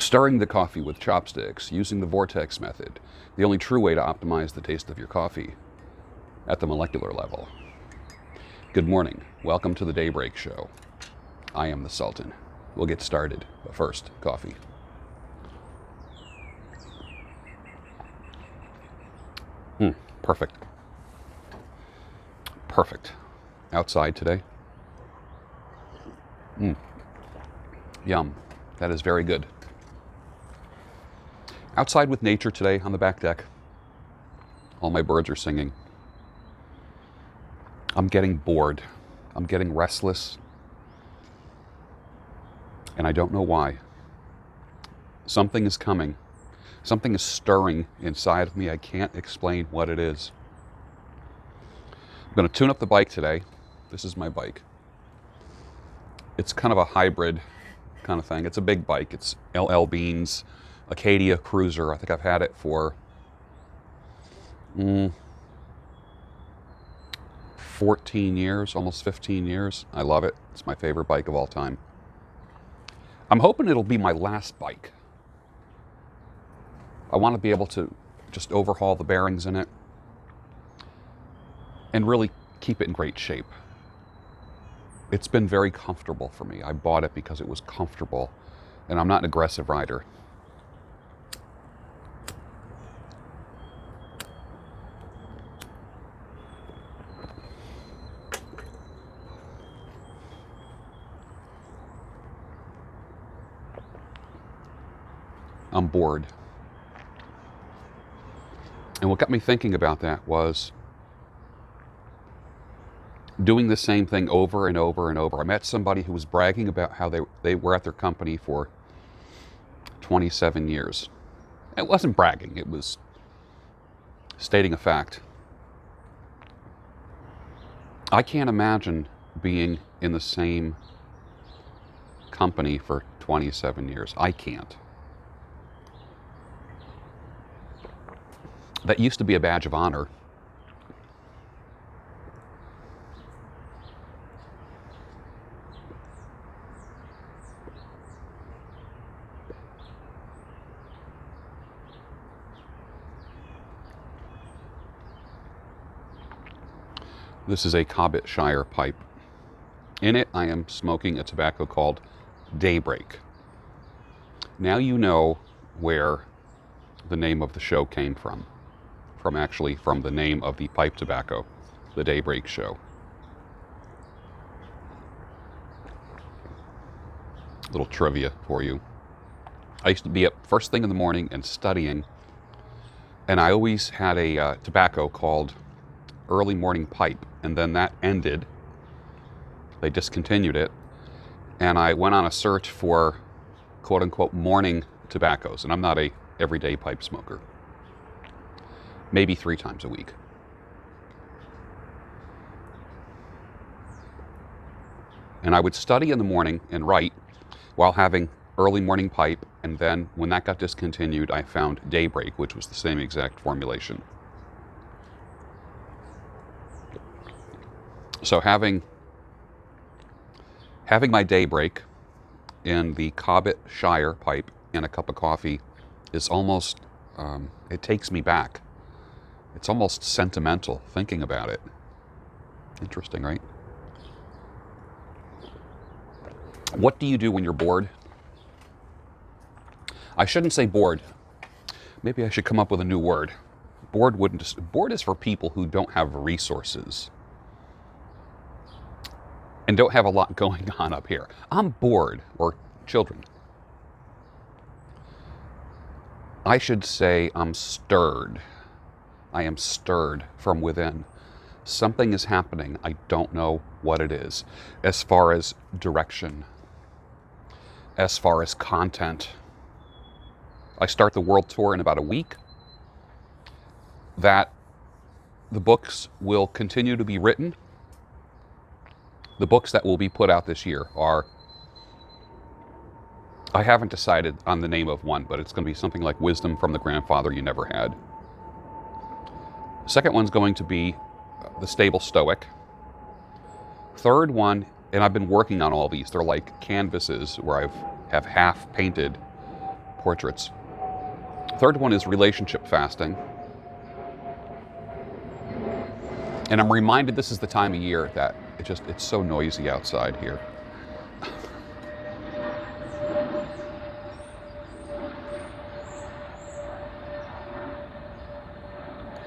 Stirring the coffee with chopsticks, using the vortex method, the only true way to optimize the taste of your coffee at the molecular level. Good morning. Welcome to the Daybreak Show. I am the Sultan. We'll get started, but first, coffee. Perfect. Perfect. Outside today. Yum. That is very good. Outside with nature today on the back deck. All my birds are singing. I'm getting bored. I'm getting restless. And I don't know why. Something is coming. Something is stirring inside of me. I can't explain what it is. I'm going to tune up the bike today. This is my bike. It's kind of a hybrid kind of thing. It's a big bike. It's LL Bean's Acadia Cruiser. I think I've had it for 14 years, almost 15 years. I love it. It's my favorite bike of all time. I'm hoping it'll be my last bike. I want to be able to just overhaul the bearings in it and really keep it in great shape. It's been very comfortable for me. I bought it because it was comfortable, and I'm not an aggressive rider. I'm bored. And what got me thinking about that was doing the same thing over and over and over. I met somebody who was bragging about how they were at their company for 27 years. It wasn't bragging, it was stating a fact. I can't imagine being in the same company for 27 years. I can't. That used to be a badge of honor. This is a Shire pipe. In it, I am smoking a tobacco called Daybreak. Now you know where the name of the show came from. From the name of the pipe tobacco, the Daybreak Show. Little trivia for you. I used to be up first thing in the morning and studying, and I always had a tobacco called Early Morning Pipe, and then that ended. They discontinued it, and I went on a search for quote-unquote morning tobaccos, and I'm not a everyday pipe smoker. Maybe 3 times a week. And I would study in the morning and write while having Early Morning Pipe, and then when that got discontinued, I found Daybreak, which was the same exact formulation. So having my Daybreak in the Shire pipe and a cup of coffee is almost, it takes me back. It's almost sentimental thinking about it. Interesting, right? What do you do when you're bored? I shouldn't say bored. Maybe I should come up with a new word. Bored is for people who don't have resources and don't have a lot going on up here. I'm bored, or children. I should say I'm stirred. I am stirred from within. Something is happening. I don't know what it is. As far as direction, as far as content. I start the world tour in about a week. That the books will continue to be written. The books that will be put out this year are, I haven't decided on the name of one, but it's going to be something like Wisdom from the Grandfather You Never Had. The second one's going to be The Stable Stoic. Third one, and I've been working on all these, they're like canvases where I have half painted portraits. Third one is relationship fasting. And I'm reminded this is the time of year that it's so noisy outside here.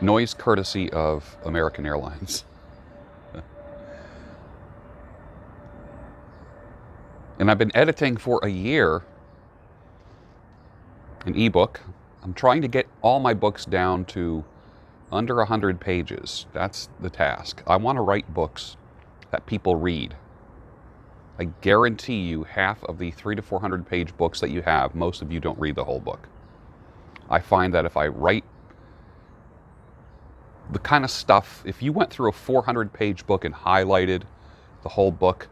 Noise courtesy of American Airlines. And I've been editing for a year an ebook. I'm trying to get all my books down to under 100 pages. That's the task. I want to write books that people read. I guarantee you half of the 300 to 400 page books that you have, most of you don't read the whole book. I find that if I write the kind of stuff, if you went through a 400 page book and highlighted the whole book,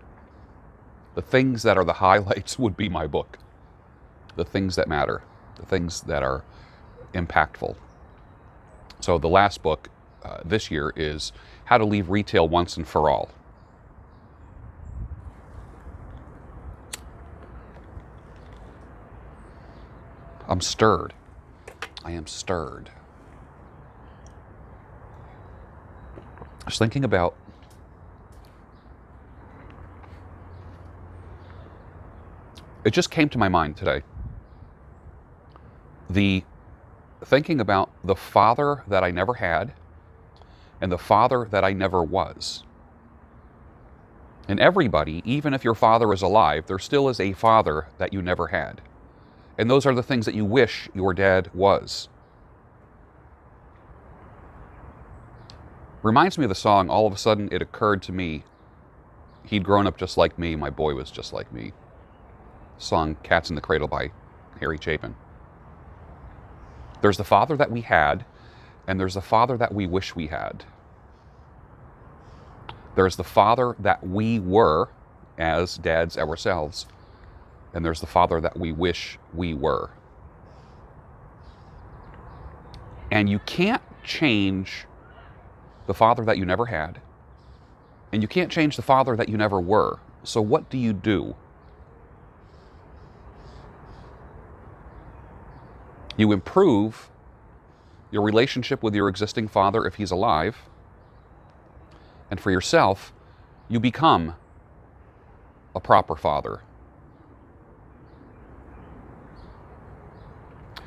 the things that are the highlights would be my book. The things that matter, the things that are impactful. So the last book this year is How to Leave Retail Once and for All. I'm stirred. I am stirred. I was thinking about it just came to my mind today. Thinking about the father that I never had and the father that I never was. And everybody, even if your father is alive, there still is a father that you never had. And those are the things that you wish your dad was. Reminds me of the song, all of a sudden it occurred to me, he'd grown up just like me, my boy was just like me. Song Cats in the Cradle by Harry Chapin. There's the father that we had, and there's the father that we wish we had. There's the father that we were as dads ourselves, and there's the father that we wish we were. And you can't change the father that you never had, and you can't change the father that you never were. So what do? You improve your relationship with your existing father if he's alive, and for yourself, you become a proper father.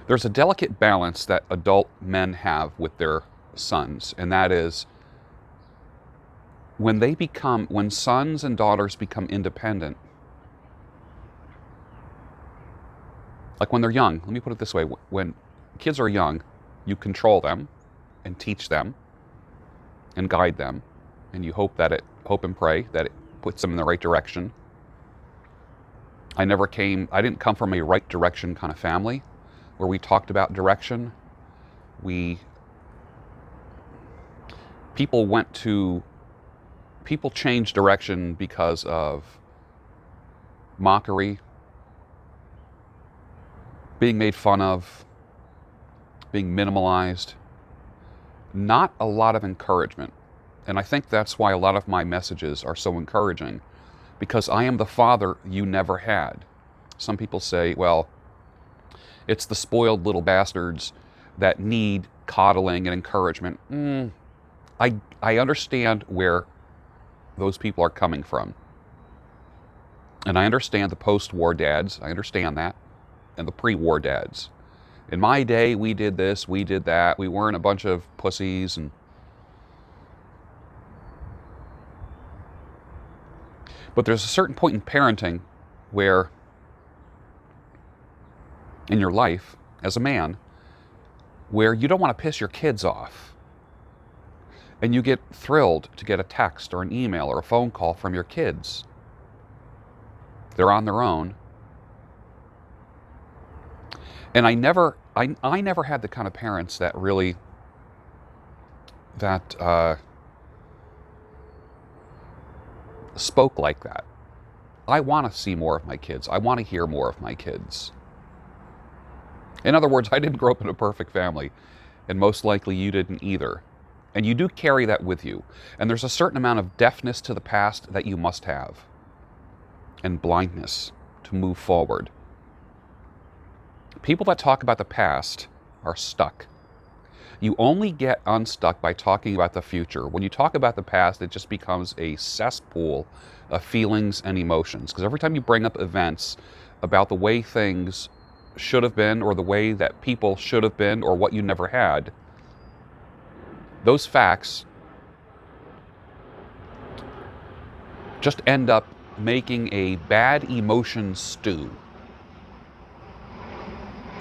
There's a delicate balance that adult men have with their sons, and that is when sons and daughters become independent, like when they're young, let me put it this way, when kids are young, you control them and teach them and guide them, and you hope and pray that it puts them in the right direction. I didn't come from a right direction kind of family where we talked about direction. People changed direction because of mockery, being made fun of, being minimalized, not a lot of encouragement. And I think that's why a lot of my messages are so encouraging, because I am the father you never had. Some people say, well, it's the spoiled little bastards that need coddling and encouragement. I understand where those people are coming from. And I understand the post-war dads. I understand that. And the pre-war dads. In my day, we did this, we did that. We weren't a bunch of pussies. But there's a certain point in parenting where, in your life, as a man, where you don't want to piss your kids off. And you get thrilled to get a text or an email or a phone call from your kids. They're on their own. And I never had the kind of parents that really, spoke like that. I want to see more of my kids. I want to hear more of my kids. In other words, I didn't grow up in a perfect family, and most likely you didn't either. And you do carry that with you. And there's a certain amount of deafness to the past that you must have, and blindness to move forward. People that talk about the past are stuck. You only get unstuck by talking about the future. When you talk about the past, it just becomes a cesspool of feelings and emotions. Because every time you bring up events about the way things should have been, or the way that people should have been, or what you never had, those facts just end up making a bad emotion stew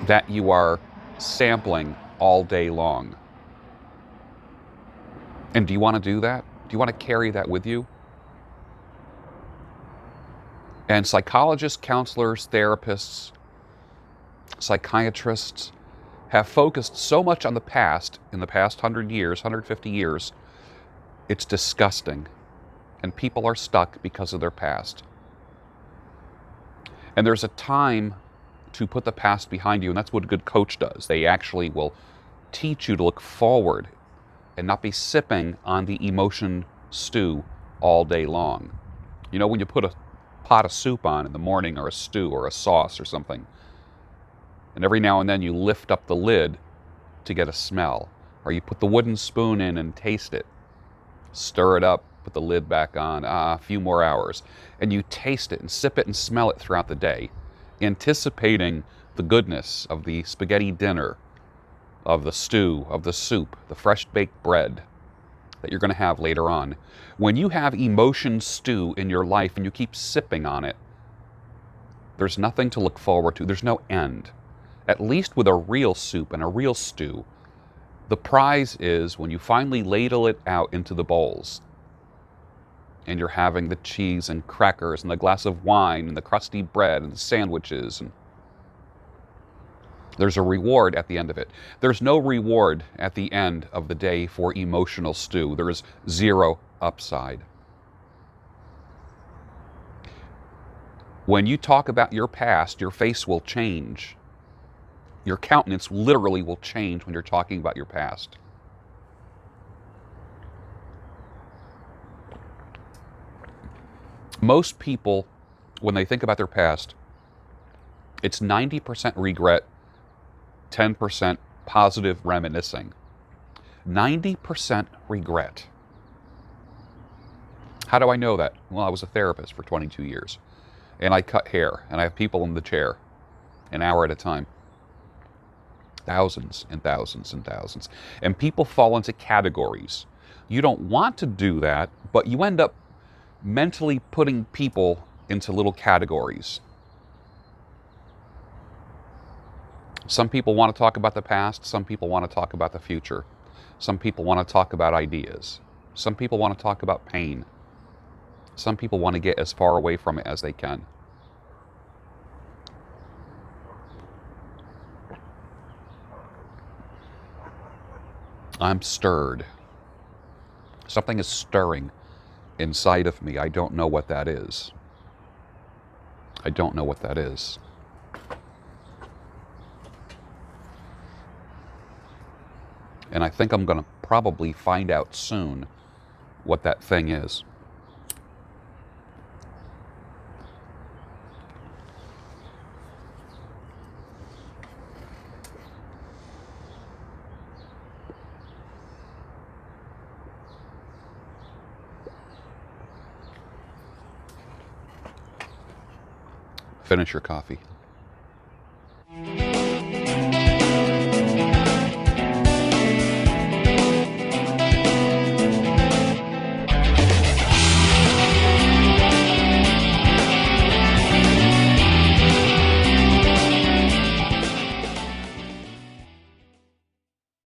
that you are sampling all day long. And do you want to do that? Do you want to carry that with you? And psychologists, counselors, therapists, psychiatrists have focused so much on the past in the past 100 years, 150 years, it's disgusting. And people are stuck because of their past. And there's a time to put the past behind you, and that's what a good coach does. They actually will teach you to look forward and not be sipping on the emotion stew all day long. You know, when you put a pot of soup on in the morning, or a stew or a sauce or something, and every now and then you lift up the lid to get a smell, or you put the wooden spoon in and taste it, stir it up, put the lid back on, a few more hours, and you taste it and sip it and smell it throughout the day, anticipating the goodness of the spaghetti dinner, of the stew, of the soup, the fresh baked bread that you're going to have later on. When you have emotion stew in your life and you keep sipping on it, there's nothing to look forward to. There's no end. At least with a real soup and a real stew, the prize is when you finally ladle it out into the bowls and you're having the cheese and crackers and the glass of wine and the crusty bread and the sandwiches, and there's a reward at the end of it. There's no reward at the end of the day for emotional stew. There is zero upside. When you talk about your past, your face will change. Your countenance literally will change when you're talking about your past. Most people, when they think about their past, it's 90% regret, 10% positive reminiscing. 90% regret. How do I know that? Well, I was a therapist for 22 years, and I cut hair, and I have people in the chair an hour at a time. Thousands and thousands and thousands. And people fall into categories. You don't want to do that, but you end up mentally putting people into little categories. Some people want to talk about the past. Some people want to talk about the future. Some people want to talk about ideas. Some people want to talk about pain. Some people want to get as far away from it as they can. I'm stirred. Something is stirring inside of me. I don't know what that is. I don't know what that is. And I think I'm going to probably find out soon what that thing is. Finish your coffee.